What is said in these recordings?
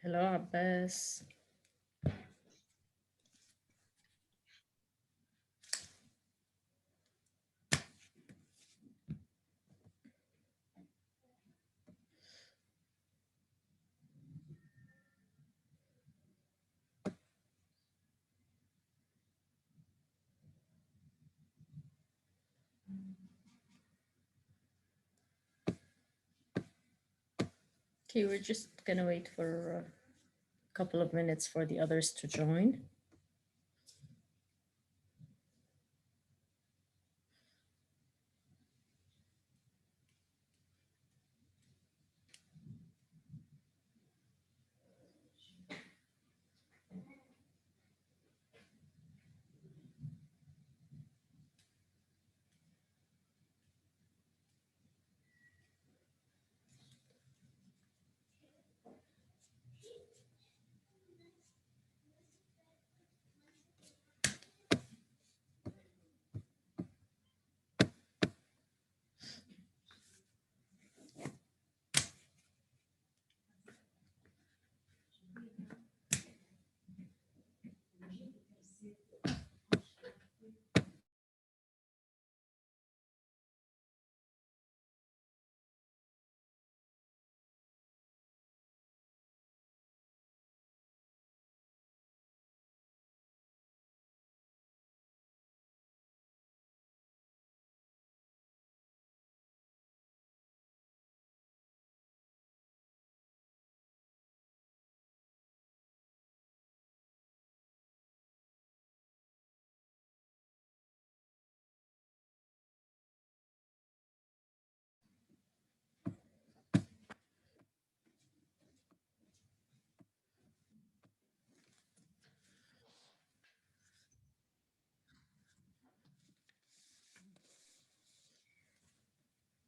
Hello, Abbas. Okay, we're just gonna wait for a couple of minutes for the others to join.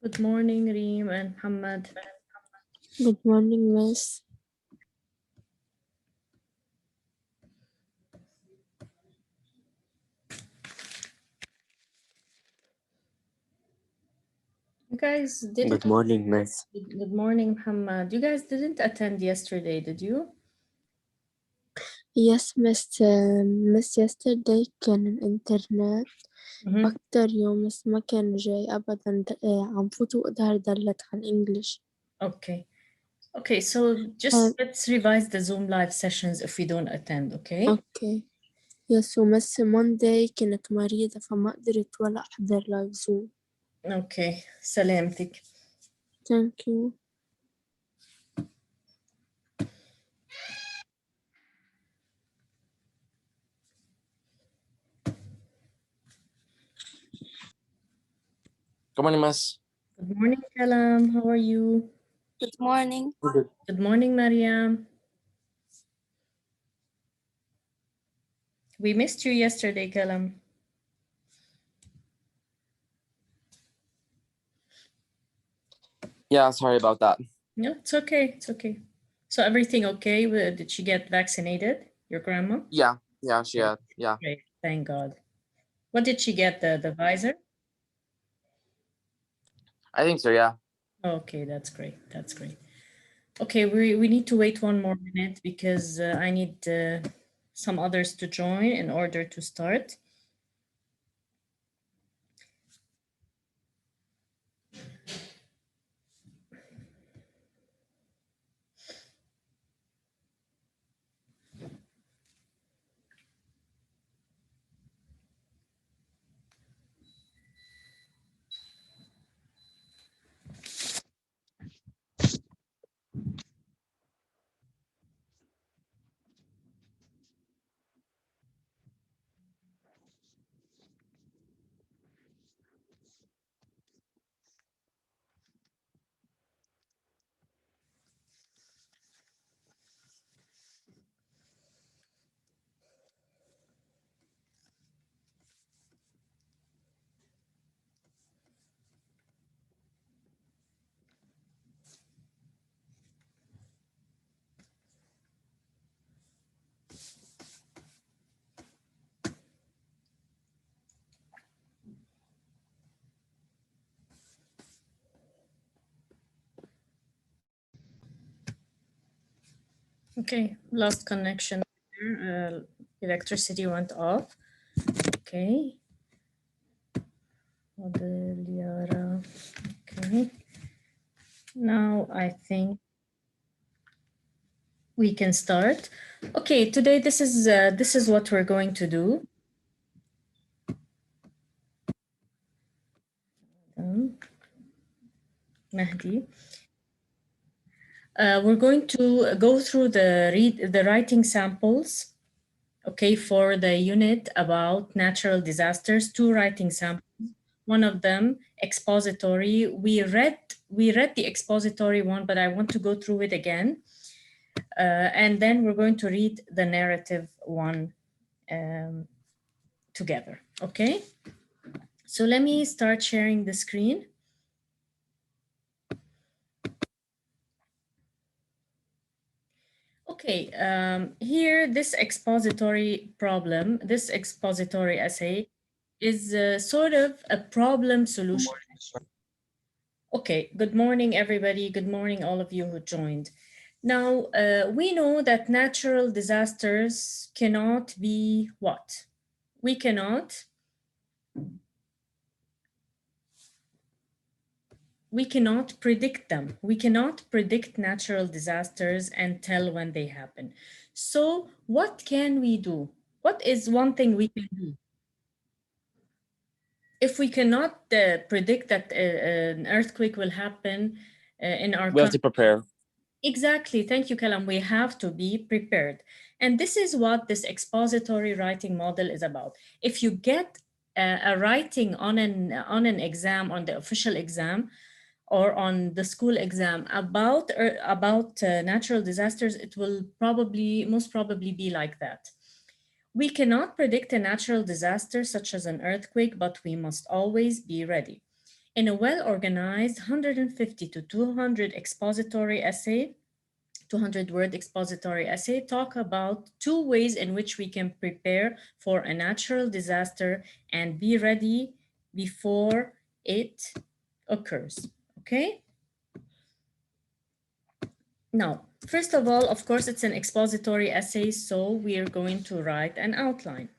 Good morning, Reem and Muhammad. Good morning, Miss. You guys didn't. Good morning, Miss. Good morning, Muhammad. You guys didn't attend yesterday, did you? Yes, Miss yesterday كان الإنترنت أكتر يوم بس ما كان جاي أبدا عم فوت وأقدر دلت عن English. Okay. Okay, so just let's revise the Zoom live sessions if we don't attend, okay? Okay. Yes, ومس Monday كنت مريضة فما قدرت ولا أحضر لايف زوم. Okay, سلامتك. Thank you. Good morning, Miss. Good morning, Kalam. How are you? Good morning. Good. Good morning, Mariam. We missed you yesterday, Kalam. Yeah, sorry about that. No, it's okay. It's okay. So everything okay? Did she get vaccinated? Your grandma? Yeah, she had. Yeah. Great. Thank God. What did she get? The visor? I think so, yeah. Okay, that's great. That's great. Okay, we need to wait one more minute because I need some others to join in order to start. Okay, lost connection. Electricity went off. Okay. Okay. Now I think we can start. Okay, today this is what we're going to do. Mahdi. We're going to go through the writing samples, okay, for the unit about natural disasters, 2 writing samples. One of them expository. We read the expository one, but I want to go through it again. And then we're going to read the narrative one together, okay? So let me start sharing the screen. Okay, here, this expository problem, this expository essay is sort of a problem solution. Okay, good morning, everybody. Good morning, all of you who joined. Now, we know that natural disasters cannot be what? We cannot predict them. We cannot predict natural disasters and tell when they happen. So what can we do? What is one thing we can do? If we cannot predict that an earthquake will happen in our country. We have to prepare. Exactly. Thank you, Kalam. We have to be prepared. And this is what this expository writing model is about. If you get a writing on an exam, on the official exam, or on the school exam about natural disasters, it will most probably be like that. We cannot predict a natural disaster such as an earthquake, but we must always be ready. In a well-organized 150 to 200 expository essay, 200-word expository essay, talk about 2 ways in which we can prepare for a natural disaster and be ready before it occurs, okay? Now, first of all, of course, it's an expository essay, so we are going to write an outline.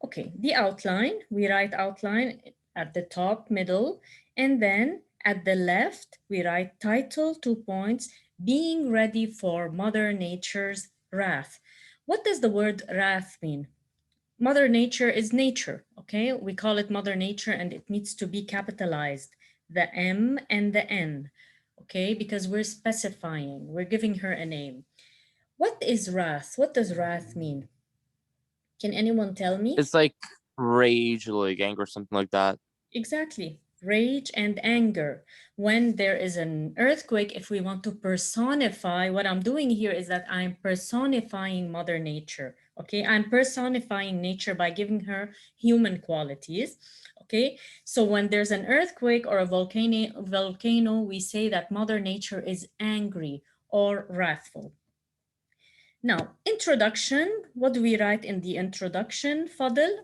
Okay, the outline, we write outline at the top, middle, and then at the left, we write title, 2 points, being ready for Mother Nature's wrath. What does the word wrath mean? Mother Nature is nature, okay? We call it Mother Nature and it needs to be capitalized, the M and the N, okay? Because we're specifying, we're giving her a name. What is wrath? What does wrath mean? Can anyone tell me? It's like rage, like anger, something like that. Exactly. Rage and anger. When there is an earthquake, if we want to personify, what I'm doing here is that I'm personifying Mother Nature. Okay, I'm personifying nature by giving her human qualities. Okay, so when there's an earthquake or a volcano, we say that Mother Nature is angry or wrathful. Now, introduction. What do we write in the introduction, Fadil?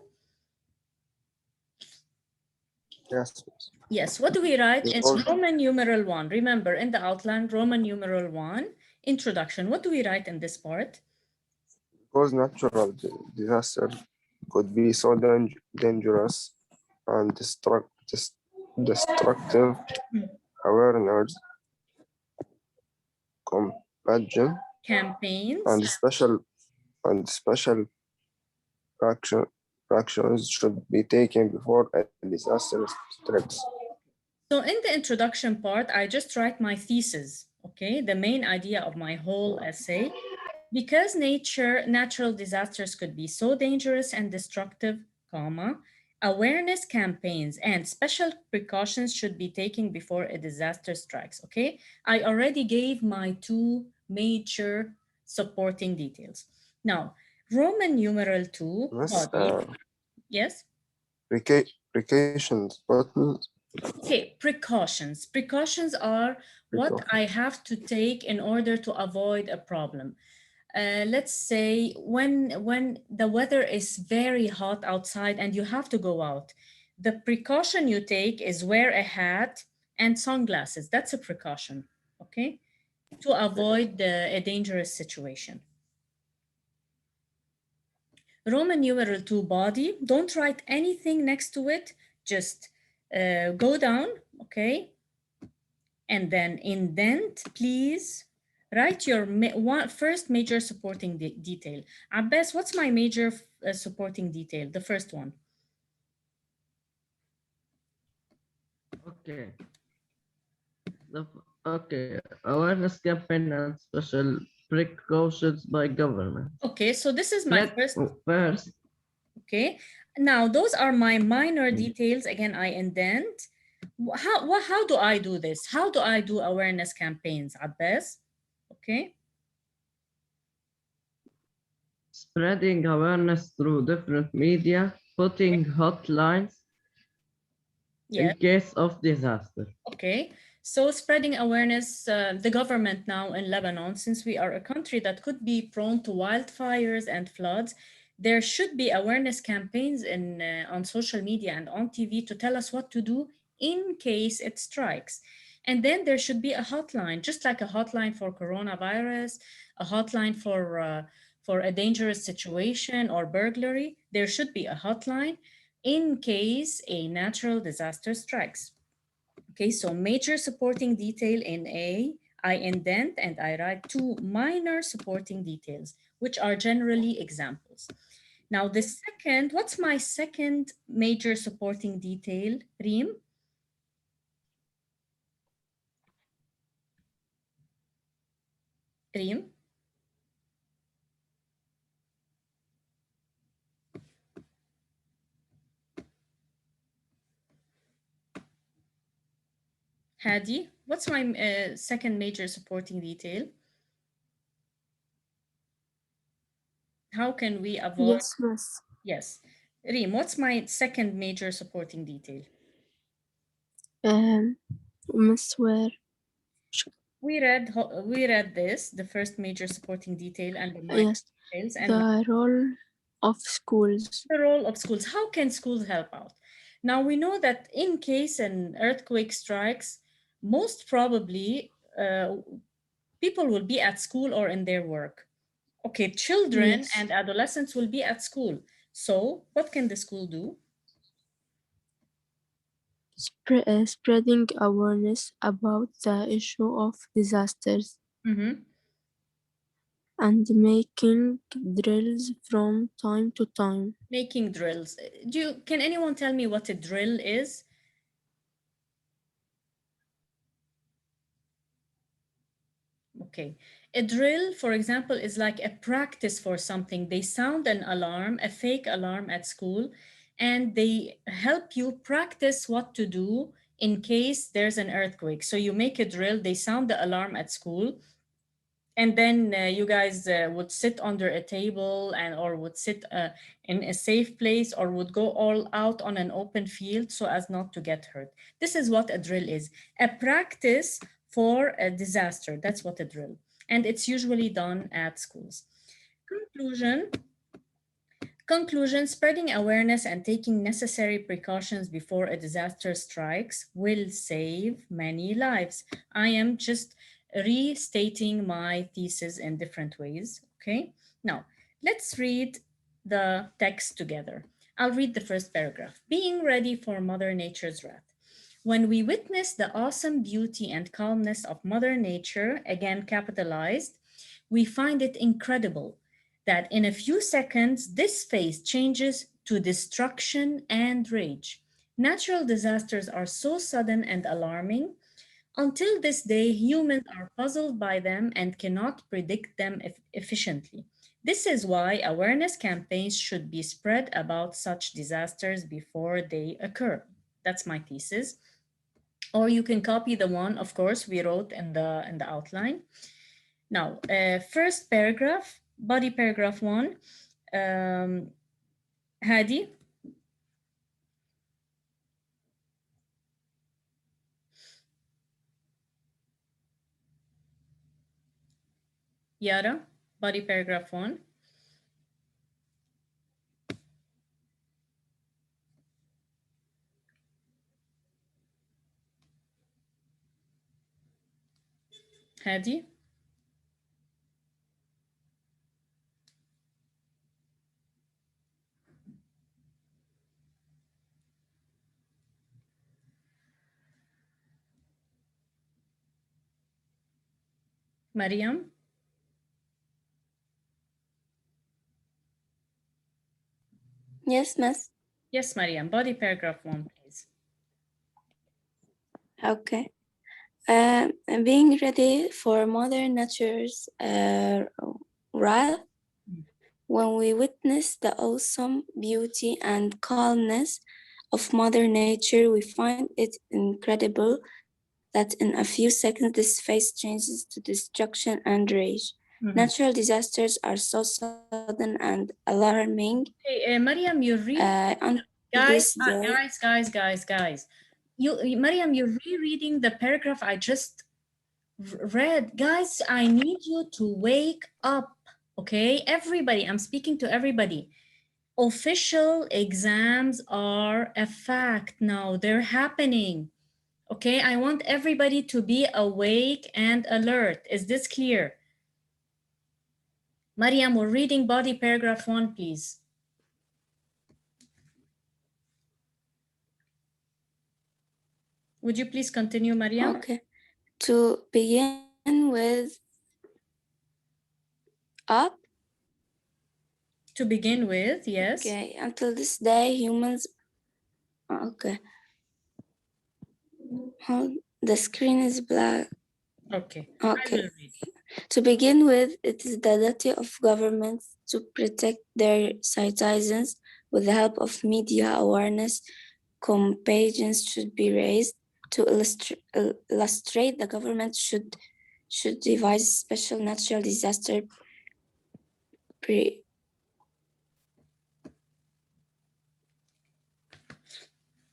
Yes. Yes, what do we write in Roman numeral 1? Remember, in the outline, Roman numeral 1, introduction. What do we write in this part? Because natural disaster could be so dangerous and destructive, awareness, compassion, Campaigns. and special actions should be taken before a disaster strikes. So in the introduction part, I just write my thesis, okay? The main idea of my whole essay. Because natural disasters could be so dangerous and destructive, comma, awareness campaigns and special precautions should be taken before a disaster strikes, okay? I already gave my 2 major supporting details. Now, Roman numeral 2, body. Yes? Precautions, buttons. Okay, precautions. Precautions are what I have to take in order to avoid a problem. Let's say when the weather is very hot outside and you have to go out, the precaution you take is wear a hat and sunglasses. That's a precaution, okay? to avoid a dangerous situation. Roman numeral 2 body, don't write anything next to it, just go down, okay? And then indent, please. Write your first major supporting detail. Abbas, what's my major supporting detail? The first one. Okay. Okay, awareness campaign and special precautions by government. Okay, so this is my first. Okay, now those are my minor details. Again, I indent. How do I do this? How do I do awareness campaigns, Abbas? Okay. Spreading awareness through different media, putting hotlines in case of disaster. Okay, so spreading awareness, the government now in Lebanon, since we are a country that could be prone to wildfires and floods, there should be awareness campaigns on social media and on TV to tell us what to do in case it strikes. And then there should be a hotline, just like a hotline for coronavirus, a hotline for a dangerous situation or burglary. There should be a hotline in case a natural disaster strikes. Okay, so major supporting detail in A, I indent and I write two minor supporting details, which are generally examples. Now the second, what's my second major supporting detail, Reem? Reem? Hadi, what's my second major supporting detail? How can we avoid? Yes, miss. Yes. Reem, what's my second major supporting detail? Miss, where? We read this, the first major supporting detail and the minor Yes, details. And the role of schools. the role of schools. How can schools help out? Now we know that in case an earthquake strikes, most probably people will be at school or in their work. Okay, children Yes. and adolescents will be at school. So what can the school do? Spreading awareness about the issue of disasters and making drills from time to time. Making drills. Can anyone tell me what a drill is? Okay. A drill, for example, is like a practice for something. They sound an alarm, a fake alarm at school, and they help you practice what to do in case there's an earthquake. So you make a drill, they sound the alarm at school, and then you guys would sit under a table or would sit in a safe place or would go all out on an open field so as not to get hurt. This is what a drill is, a practice for a disaster. That's what a drill. And it's usually done at schools. Conclusion, spreading awareness and taking necessary precautions before a disaster strikes will save many lives. I am just restating my thesis in different ways, okay? Now, let's read the text together. I'll read the first paragraph. Being ready for Mother Nature's wrath. When we witness the awesome beauty and calmness of Mother Nature, again capitalized, we find it incredible that in a few seconds, this face changes to destruction and rage. Natural disasters are so sudden and alarming. Until this day, humans are puzzled by them and cannot predict them efficiently. This is why awareness campaigns should be spread about such disasters before they occur. That's my thesis. Or you can copy the one, of course, we wrote in the outline. Now, first paragraph, body paragraph 1. Hadi. Yara, body paragraph 1. Hadi. Mariam? Yes, Miss. Yes, Mariam. Body paragraph 1, please. Okay. Being ready for Mother Nature's wrath, when we witness the awesome beauty and calmness of Mother Nature, we find it incredible that in a few seconds this face changes to destruction and rage. Natural disasters are so sudden and alarming. Hey, Mariam, you read. On Guys, this day, guys. Mariam, you're rereading the paragraph I just read. Guys, I need you to wake up, okay? Everybody, I'm speaking to everybody. Official exams are a fact now. They're happening, okay? I want everybody to be awake and alert. Is this clear? Mariam, we're reading body paragraph 1, please. Would you please continue, Mariam? Okay. To begin with, up. To begin with, yes. Okay. Until this day, humans. Okay. The screen is black. Okay. Okay. To begin with, it is the duty of governments to protect their citizens with the help of media awareness. Campaigns should be raised to illustrate the government should devise special natural disaster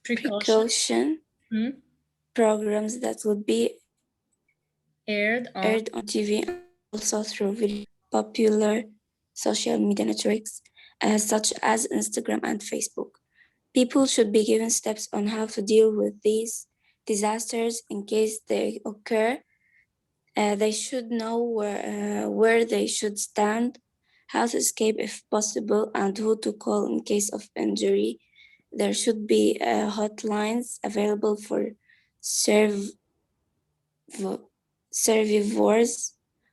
precaution programs that would be aired on TV and also through very popular social media networks such as Instagram and Facebook. People should be given steps on how to deal with these disasters in case they occur. They should know where they should stand, how to escape if possible, and who to call in case of injury. There should be hotlines available for survivors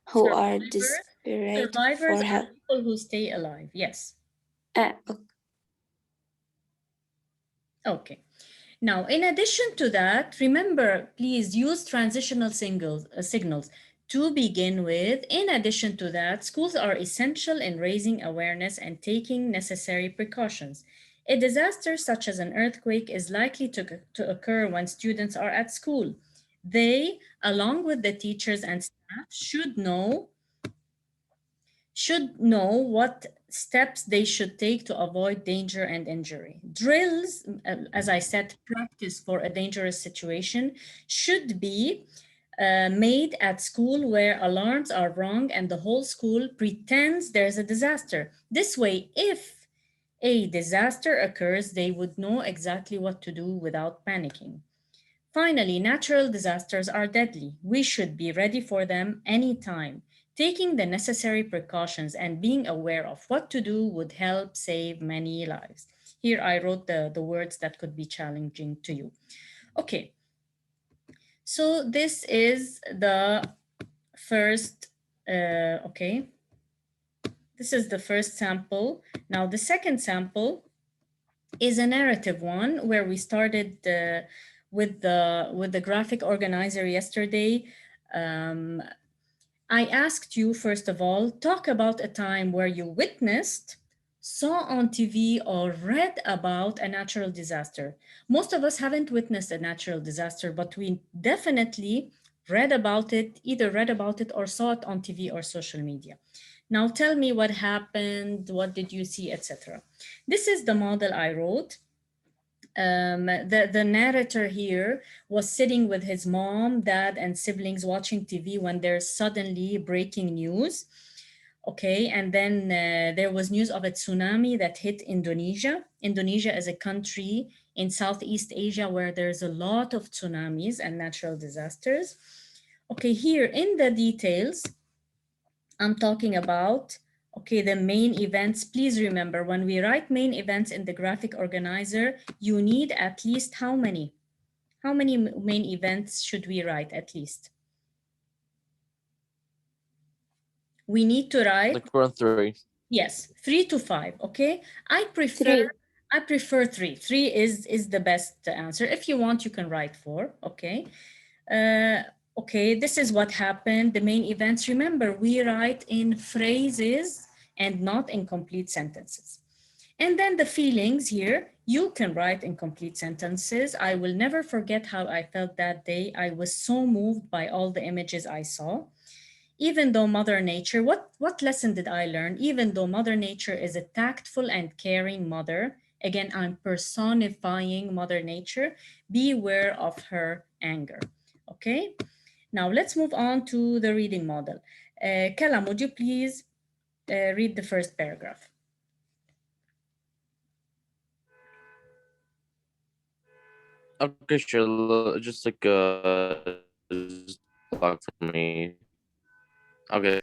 who are desperate survivors for help. are people who stay alive. Yes. Okay. Now, in addition to that, remember, please use transitional signals. To begin with, in addition to that, schools are essential in raising awareness and taking necessary precautions. A disaster such as an earthquake is likely to occur when students are at school. They, along with the teachers and staff, should know what steps they should take to avoid danger and injury. Drills, as I said, practice for a dangerous situation should be made at school where alarms are rung and the whole school pretends there's a disaster. This way, if a disaster occurs, they would know exactly what to do without panicking. Finally, natural disasters are deadly. We should be ready for them anytime. Taking the necessary precautions and being aware of what to do would help save many lives. Here I wrote the words that could be challenging to you. Okay, so this is the first, this is the first sample. Now the second sample is a narrative one where we started with the graphic organizer yesterday. I asked you, first of all, talk about a time where you witnessed, saw on TV, or read about a natural disaster. Most of us haven't witnessed a natural disaster, but we definitely read about it, either read about it or saw it on TV or social media. Now tell me what happened, what did you see, etc. This is the model I wrote. The narrator here was sitting with his mom, dad, and siblings watching TV when there's suddenly breaking news. Okay, and then there was news of a tsunami that hit Indonesia. Indonesia is a country in Southeast Asia where there's a lot of tsunamis and natural disasters. Okay, here in the details, I'm talking about, okay, the main events. Please remember, when we write main events in the graphic organizer, you need at least how many? How many main events should we write at least? We need to write, Like 4 and 3. yes, 3 to 5, okay? I prefer Three. I prefer 3. 3 is the best answer. If you want, you can write 4, okay? Okay, this is what happened, the main events. Remember, we write in phrases and not in complete sentences. And then the feelings here, you can write in complete sentences. I will never forget how I felt that day. I was so moved by all the images I saw. Even though Mother Nature, what lesson did I learn? Even though Mother Nature is a tactful and caring mother, again, I'm personifying Mother Nature, beware of her anger. Okay, now let's move on to the reading model. Kalam, would you please read the first paragraph? Okay, sure. Just like block for me. Okay.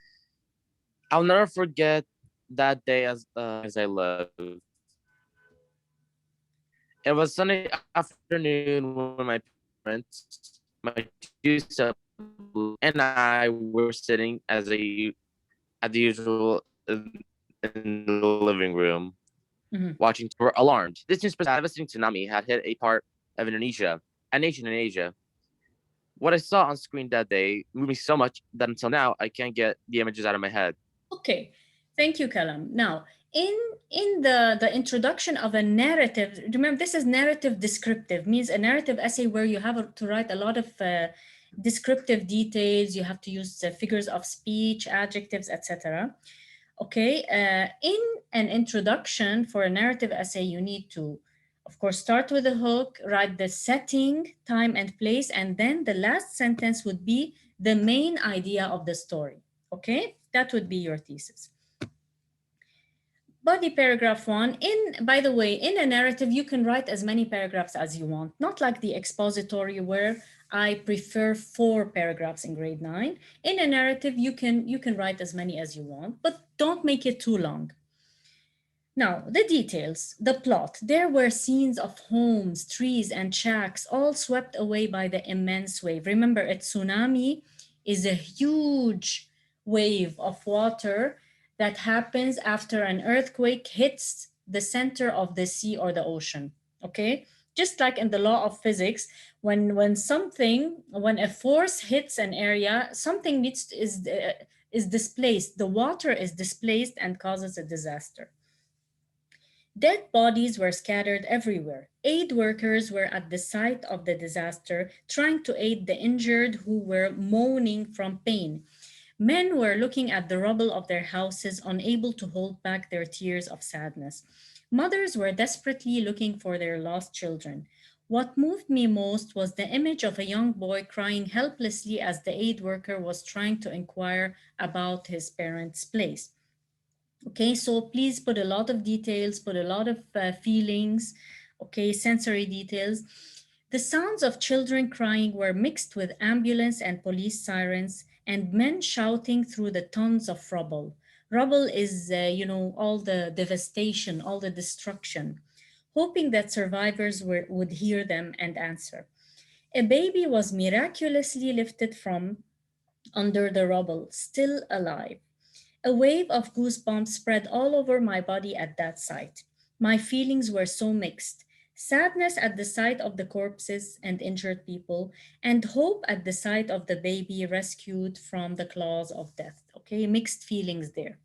I'll never forget that day as I live. It was Sunday afternoon when my parents, my two siblings, and I were sitting at the usual in the living room, Mhm. watching. Were alarmed. This news devastating tsunami had hit a part of Indonesia, a nation in Asia. What I saw on screen that day moved me so much that until now I can't get the images out of my head. Okay, thank you, Kalam. Now, in the introduction of a narrative, remember this is narrative descriptive, means a narrative essay where you have to write a lot of descriptive details. You have to use figures of speech, adjectives, etc. Okay, in an introduction for a narrative essay, you need to, of course, start with a hook, write the setting, time, and place, and then the last sentence would be the main idea of the story. Okay, that would be your thesis. Body paragraph 1. By the way, in a narrative, you can write as many paragraphs as you want, not like the expository where I prefer 4 paragraphs in grade 9. In a narrative, you can write as many as you want, but don't make it too long. Now, the details, the plot. There were scenes of homes, trees, and shacks, all swept away by the immense wave. Remember, a tsunami is a huge wave of water that happens after an earthquake hits the center of the sea or the ocean. Okay? Just like in the law of physics, when a force hits an area, something is displaced. The water is displaced and causes a disaster. Dead bodies were scattered everywhere. Aid workers were at the site of the disaster, trying to aid the injured who were moaning from pain. Men were looking at the rubble of their houses, unable to hold back their tears of sadness. Mothers were desperately looking for their lost children. What moved me most was the image of a young boy crying helplessly as the aid worker was trying to inquire about his parents' place. Okay, so please put a lot of details, put a lot of feelings, okay, sensory details. The sounds of children crying were mixed with ambulance and police sirens and men shouting through the tons of rubble. Rubble is, all the devastation, all the destruction, hoping that survivors would hear them and answer. A baby was miraculously lifted from under the rubble, still alive. A wave of goosebumps spread all over my body at that sight. My feelings were so mixed: sadness at the sight of the corpses and injured people, and hope at the sight of the baby rescued from the claws of death. Okay, mixed feelings there.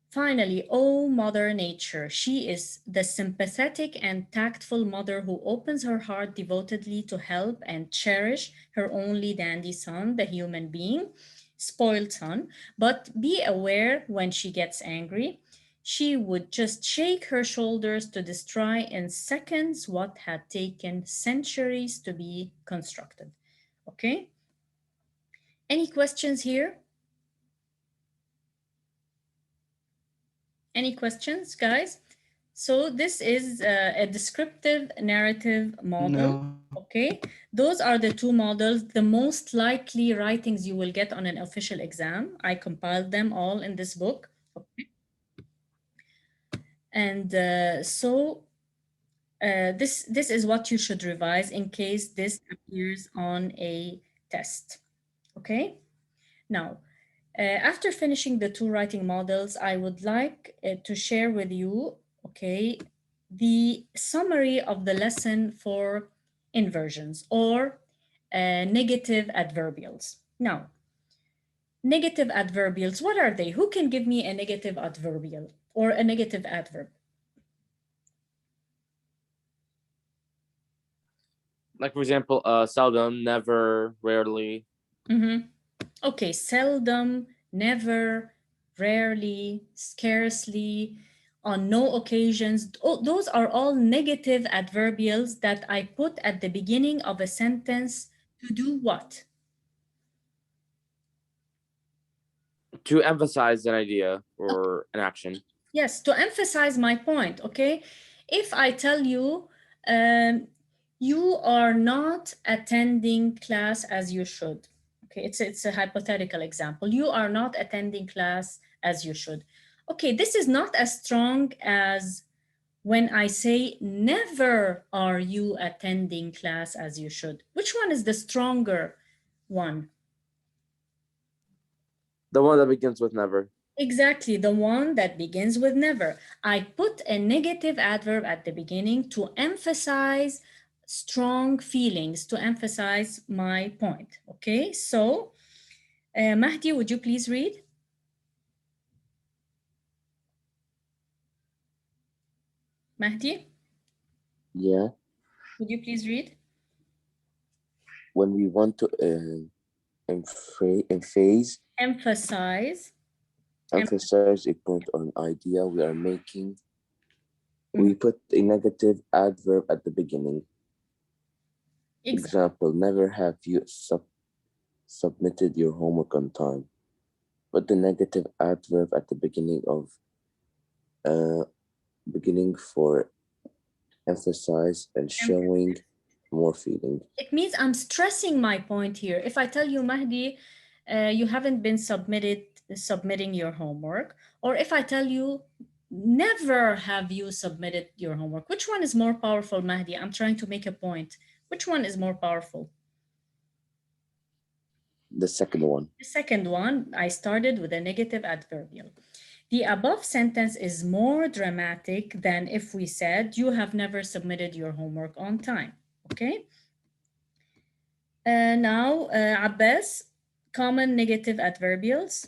Finally, oh, Mother Nature, she is the sympathetic and tactful mother who opens her heart devotedly to help and cherish her only dandy son, the human being, spoiled son. But be aware when she gets angry, she would just shake her shoulders to destroy in seconds what had taken centuries to be constructed. Okay? Any questions here? Any questions, guys? So this is a descriptive narrative model. No. Okay, those are the two models, the most likely writings you will get on an official exam. I compiled them all in this book. Okay. And this is what you should revise in case this appears on a test. Okay. Now, After finishing the two writing models, I would like to share with you, okay, the summary of the lesson for inversions or negative adverbials. Now, negative adverbials, what are they? Who can give me a negative adverbial or a negative adverb? Like for example, seldom, never, rarely. Okay, seldom, never, rarely, scarcely, on no occasions. Those are all negative adverbials that I put at the beginning of a sentence to do what? To emphasize an idea or an action. Yes, to emphasize my point, okay? If I tell you, you are not attending class as you should. Okay, it's a hypothetical example. You are not attending class as you should. Okay, this is not as strong as when I say never are you attending class as you should. Which one is the stronger one? The one that begins with never. Exactly, the one that begins with never. I put a negative adverb at the beginning to emphasize strong feelings, to emphasize my point. Okay, so Mahdi, would you please read? Mahdi, Yeah, would you please read? when we want to emphasize Emphasize a point or an idea we are making, we put a negative adverb at the beginning. Example, never have you submitted your homework on time. Put the negative adverb at the beginning of beginning for emphasize and showing more feeling. It means I'm stressing my point here. If I tell you, Mahdi, you haven't been submitting your homework, or if I tell you, never have you submitted your homework, which one is more powerful, Mahdi? I'm trying to make a point. Which one is more powerful? The second one. The second one, I started with a negative adverbial. The above sentence is more dramatic than if we said, you have never submitted your homework on time, okay? Now, Abbas, common negative adverbials.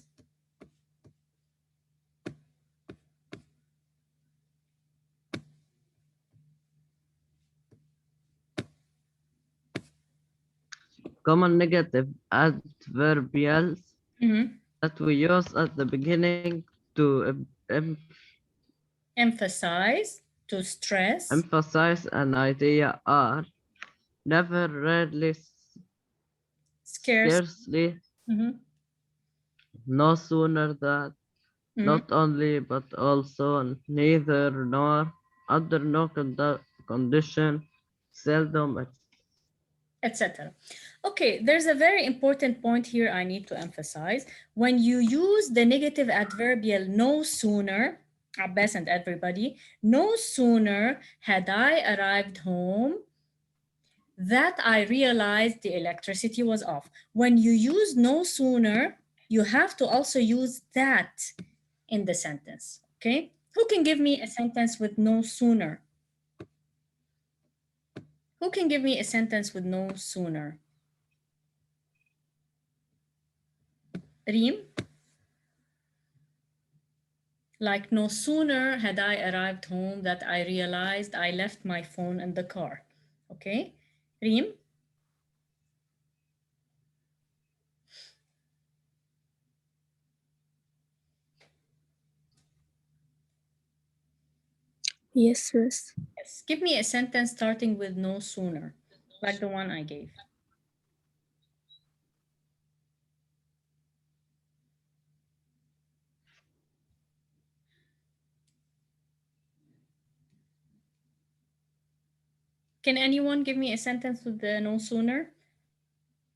Common negative adverbials that we use at the beginning to Emphasize, to stress. emphasize an idea are never, rarely, scarcely, no sooner than, not only but also, neither nor, under no condition, seldom, etc. Okay, there's a very important point here I need to emphasize. When you use the negative adverbial no sooner, Abbas and everybody, no sooner had I arrived home that I realized the electricity was off. When you use no sooner, you have to also use that in the sentence, okay? Who can give me a sentence with no sooner? Who can give me a sentence with no sooner? Reem? Like no sooner had I arrived home that I realized I left my phone in the car, okay? Reem? Yes, yes. Yes, give me a sentence starting with no sooner, like the one I gave. Can anyone give me a sentence with the no sooner?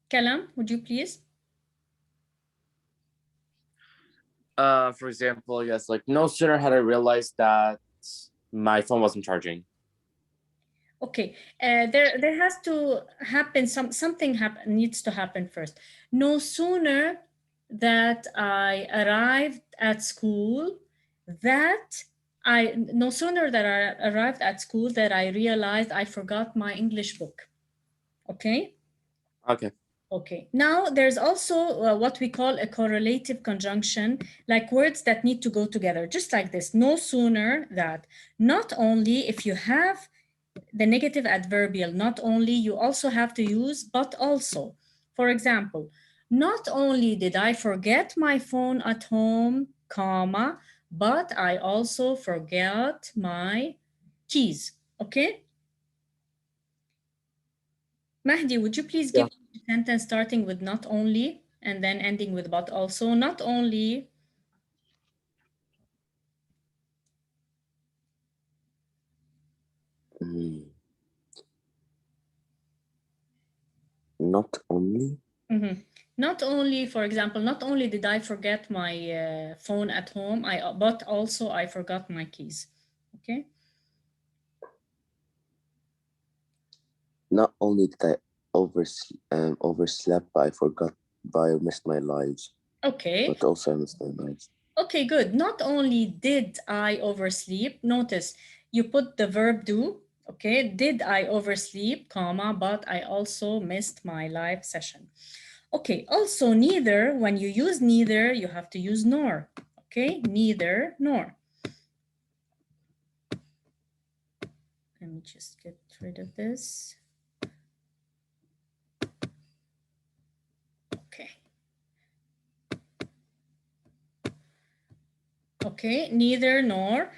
Kalam, would you please? For example, yes, like no sooner had I realized that my phone wasn't charging. Okay, there has to happen, something needs to happen first. No sooner that I arrived at school, no sooner that I arrived at school that I realized I forgot my English book. Okay? Okay. Okay, now there's also what we call a correlative conjunction, like words that need to go together, just like this. No sooner that, not only if you have the negative adverbial, not only, you also have to use but also. For example, not only did I forget my phone at home, comma, but I also forgot my keys. Okay? Mahdi, would you please Yeah. give a sentence starting with not only and then ending with but also? Not only. Mm. Not only. Not only, for example, not only did I forget my phone at home, but also I forgot my keys. Okay. Not only did I overslept, but I forgot, but I missed my lives. Okay. But also I missed my lives. Okay, good. Not only did I oversleep, notice you put the verb do, okay? Did I oversleep, comma, but I also missed my live session. Okay, also neither, when you use neither, you have to use nor, okay? Neither nor. Let me just get rid of this. Okay. Okay, neither nor.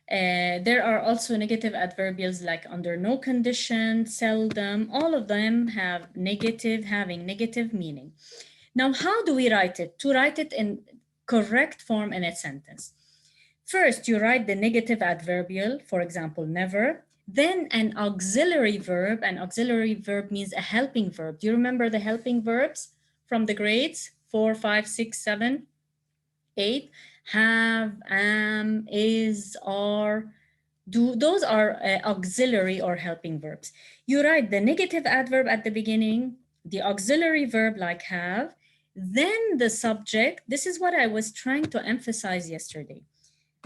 There are also negative adverbials like under no condition, seldom. All of them have having negative meaning. Now, how do we write it? To write it in correct form in a sentence. First, you write the negative adverbial, for example, never, then an auxiliary verb. An auxiliary verb means a helping verb. Do you remember the helping verbs from the grades? 4, 5, 6, 7, 8. Have, am, is, are, do. Those are auxiliary or helping verbs. You write the negative adverb at the beginning, the auxiliary verb like have, then the subject. This is what I was trying to emphasize yesterday.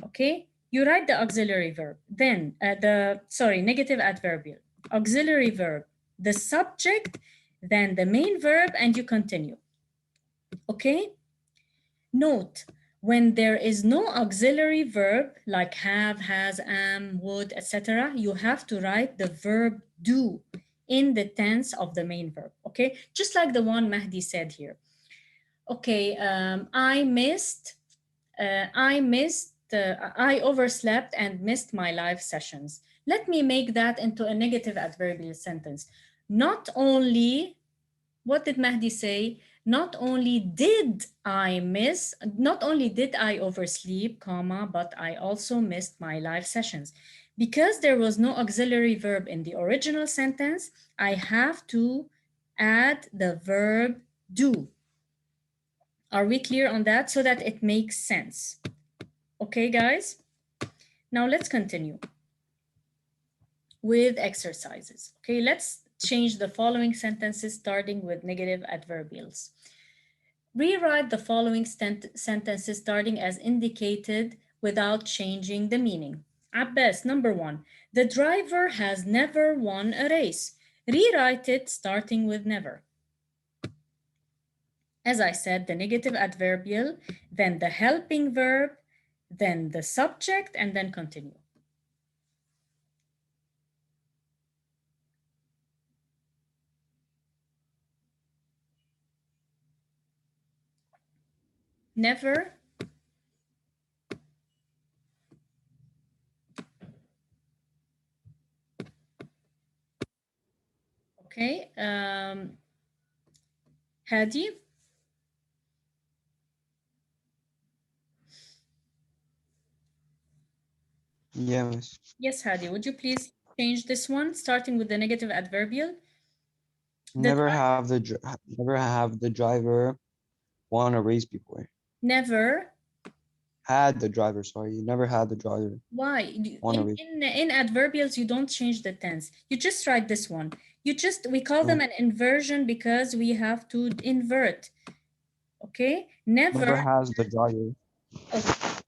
Okay, you write the auxiliary verb, then negative adverbial, auxiliary verb, the subject, then the main verb, and you continue. Okay, note, when there is no auxiliary verb like have, has, am, would, etc., you have to write the verb do in the tense of the main verb. Okay, just like the one Mahdi said here. Okay, I overslept and missed my live sessions. Let me make that into a negative adverbial sentence. Not only, what did Mahdi say? Not only did I oversleep, comma, but I also missed my live sessions. Because there was no auxiliary verb in the original sentence, I have to add the verb do. Are we clear on that so that it makes sense? Okay, guys? Now let's continue with exercises. Okay, let's change the following sentences starting with negative adverbials. Rewrite the following sentences starting as indicated without changing the meaning. Abbas, number 1, the driver has never won a race. Rewrite it starting with never. As I said, the negative adverbial, then the helping verb, then the subject, and then continue. Never. Okay. Hadi? Yes. Yes, Hadi. Would you please change this one, starting with the negative adverbial? Never have the driver won a race before. Never. Had the driver, sorry. You never had the driver. Why? Won a race. In adverbials, you don't change the tense. You just write this one. We call them an inversion because we have to invert. Okay, Never never, has the driver. okay.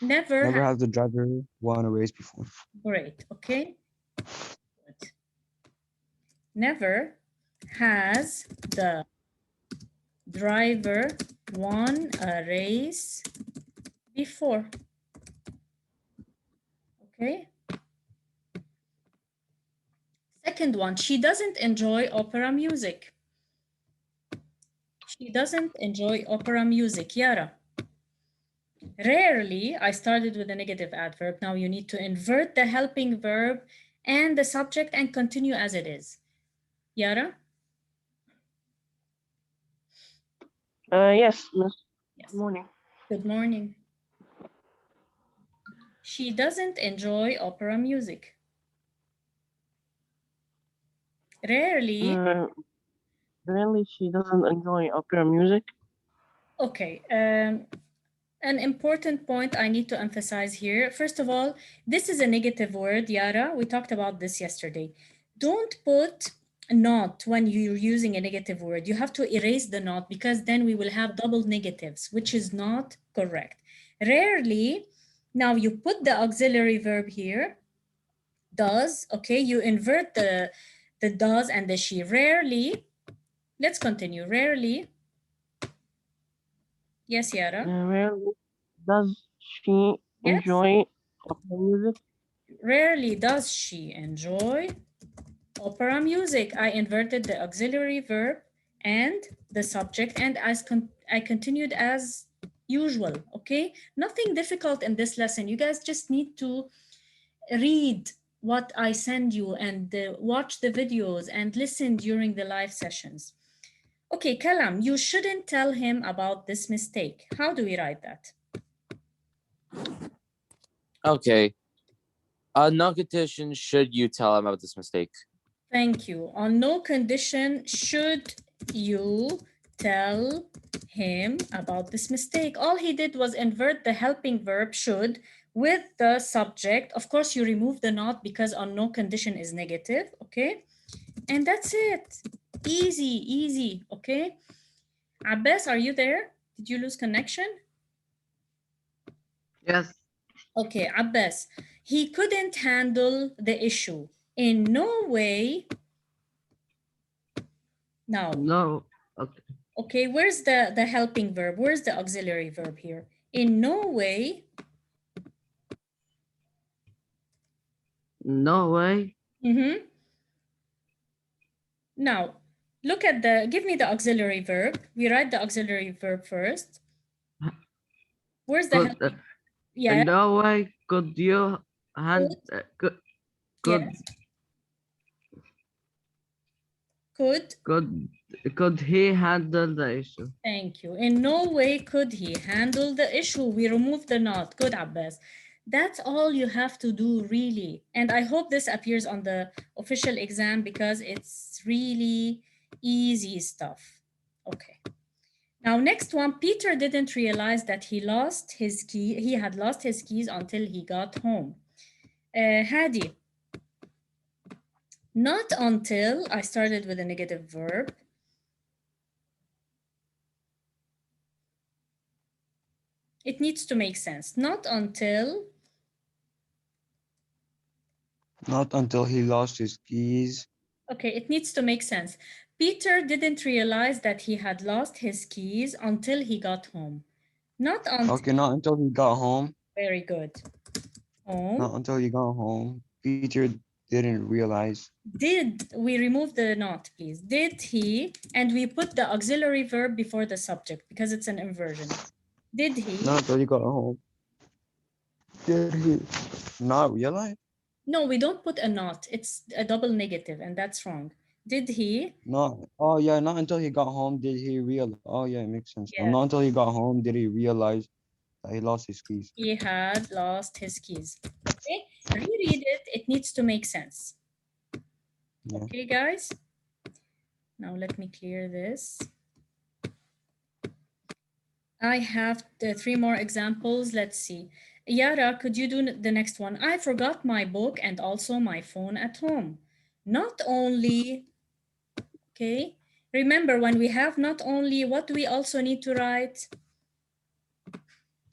Never, Never has the driver won a race before. great, okay. Good. Never has the driver won a race before. Okay. Second one, she doesn't enjoy opera music. She doesn't enjoy opera music. Yara. Rarely, I started with a negative adverb. Now you need to invert the helping verb and the subject and continue as it is. Yara? Yes, Miss. Yes. Good morning. Good morning. She doesn't enjoy opera music. Rarely. Really, she doesn't enjoy opera music. Okay. An important point I need to emphasize here. First of all, this is a negative word, Yara. We talked about this yesterday. Don't put not when you're using a negative word. You have to erase the not because then we will have double negatives, which is not correct. Rarely, now you put the auxiliary verb here, does, okay? You invert the does and the she. Rarely, let's continue. Rarely, yes, Yara? Rarely does she Yes? enjoy opera music. Rarely does she enjoy opera music. I inverted the auxiliary verb and the subject, and I continued as usual, okay? Nothing difficult in this lesson. You guys just need to read what I send you and watch the videos and listen during the live sessions. Okay, Kalam, you shouldn't tell him about this mistake. How do we write that? Okay. No condition should you tell him about this mistake. Thank you. On no condition should you tell him about this mistake. All he did was invert the helping verb should with the subject. Of course, you remove the not because on no condition is negative, okay? And that's it. Easy, easy, okay? Abbas, are you there? Did you lose connection? Yes. Okay, Abbas, he couldn't handle the issue. In no way. Now, No. Okay. okay, where's the helping verb? Where's the auxiliary verb here? In no way. No way. Mm-hmm. Now, look at give me the auxiliary verb. We write the auxiliary verb first. Where's the Could helping? Yeah, no way could you hand could yes, could. could he handle the issue? Thank you. In no way could he handle the issue. We remove the not. Good, Abbas. That's all you have to do, really. And I hope this appears on the official exam because it's really easy stuff. Okay. Now, next one, Peter didn't realize that he had lost his keys until he got home. Hadi, not until, I started with a negative verb. It needs to make sense. Not until. Not until he lost his keys. Okay, it needs to make sense. Peter didn't realize that he had lost his keys until he got home. Not until. Okay, not until he got home. Very good. Home. Not until he got home. Peter didn't realize. Did, we remove the not, please. Did he, and we put the auxiliary verb before the subject because it's an inversion. Did he? Not until he got home. Did he not realize? No, we don't put a not. It's a double negative, and that's wrong. Did he? No. Oh yeah, not until he got home did he realize. Oh yeah, it makes sense. Yes. Not until he got home did he realize that he lost his keys. He had lost his keys. Okay, reread it. It needs to make sense. Yeah. Okay, guys. Now let me clear this. I have the 3 more examples. Let's see. Yara, could you do the next one? I forgot my book and also my phone at home. Not only, okay, Remember, when we have not only, what do we also need to write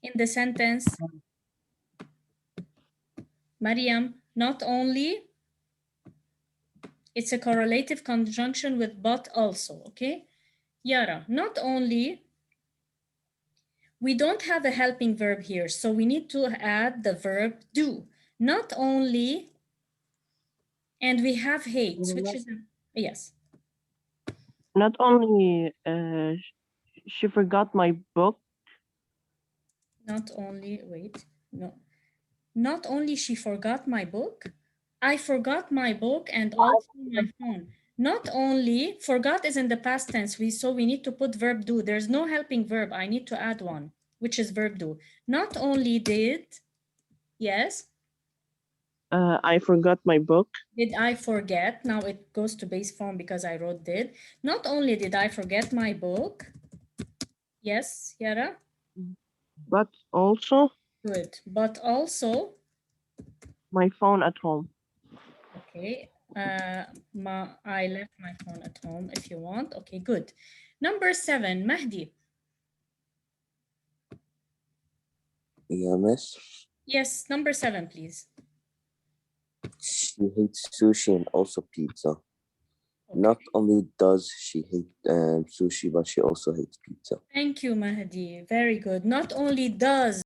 in the sentence? Mariam, not only, it's a correlative conjunction with but also, okay? Yara, not only, we don't have a helping verb here, so we need to add the verb do. Not only, and we have hates, which is, yes. Not only she forgot my book. Not only, wait, no. Not only she forgot my book, I forgot my book and also my phone. Not only, forgot is in the past tense, so we need to put verb do. There's no helping verb. I need to add one, which is verb do. Not only did, yes. I forgot my book. Did I forget? Now it goes to base form because I wrote did. Not only did I forget my book. Yes, Yara? But also. Good. But also. My phone at home. Okay. I left my phone at home if you want. Okay, good. Number 7, Mahdi. Yeah, miss. Yes, number 7, please. She hates sushi and also pizza. Okay. Not only does she hate sushi, but she also hates pizza. Thank you, Mahdi. Very good. Not only does